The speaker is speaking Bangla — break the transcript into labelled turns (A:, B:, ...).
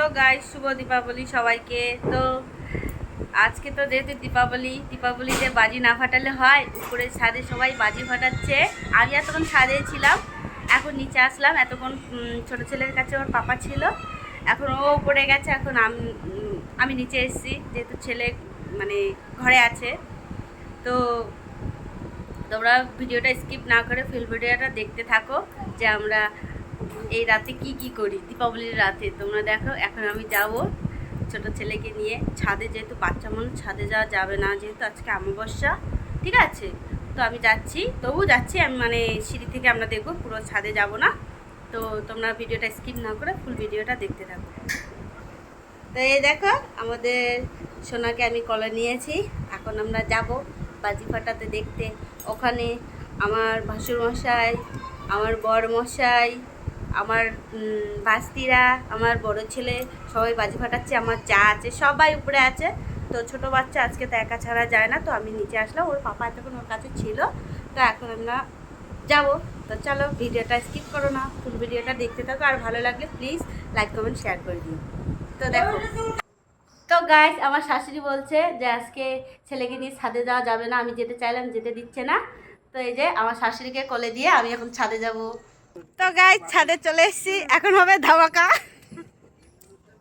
A: হ্যালো গাইস, শুভ দীপাবলি সবাইকে। তো আজকে তো যেহেতু দীপাবলিতে বাজি না ফাটালে হয়, উপরে ছাদে সবাই বাজি ফাটাচ্ছে। আমি এতক্ষণ ছাদে ছিলাম, এখন নিচে আসলাম। এতক্ষণ ছোটো ছেলের কাছে ওর পাপা ছিল, এখন ও উপরে গেছে। এখন আমি নিচে এসেছি, যেহেতু ছেলে মানে ঘরে আছে। তো তোমরা ভিডিওটা স্কিপ না করে ফুল ভিডিওটা দেখতে থাকো, যে আমরা এই রাতে কি করি দীপাবলির রাতে। তোমরা দেখো। এখন আমি যাব ছোট ছেলেকে নিয়ে ছাদে, যেহেতু বাচ্চা মানুষ ছাদে যাওয়া যাবে না, যেহেতু আজকে অমাবস্যা। ঠিক আছে, তো আমি যাচ্ছি, তবু যাচ্ছি আমি, মানে সিঁড়ি থেকে আমরা দেখবো, পুরো ছাদে যাব না। তো তোমরা ভিডিওটা স্কিপ না করে ফুল ভিডিওটা দেখতে থাকো। তো এই দেখো, আমাদের সোনাকে আমি কলে নিয়েছি। এখন আমরা যাব বাজি ফাটাতে দেখতে। ওখানে আমার ভাসুরমশাই, আমার বর মশাই, আমার ভাস্তিরা, আমার বড় ছেলে সবাই বাজি ফাটাচ্ছে। আমার যা আছে সবাই উপরে আছে। তো ছোট বাচ্চা আজকে তো একা ছাড়া যায় না, তো আমি নিচে আসলাম। ওর পাপা এতক্ষণ ওর কাছে ছিল। তো এখন আমরা যাব। তো চলো, ভিডিওটা স্কিপ করো না, ফুল ভিডিওটা দেখতে থাকো। আর ভালো লাগলে প্লিজ লাইক কমেন্ট শেয়ার করে দিও। তো দেখো, তো গাইস, আমার শাশুড়ি বলছে যে আজকে ছেলেকে নিয়ে ছাদে যাওয়া যাবে না। আমি যেতে চাইলাম, যেতে দিচ্ছে না। তো এই যে আমার শাশুড়িকে কোলে দিয়ে আমি এখন ছাদে যাব। তো গাইস, ছাদে চলে এসেছি, এখন হবে ধামাকা।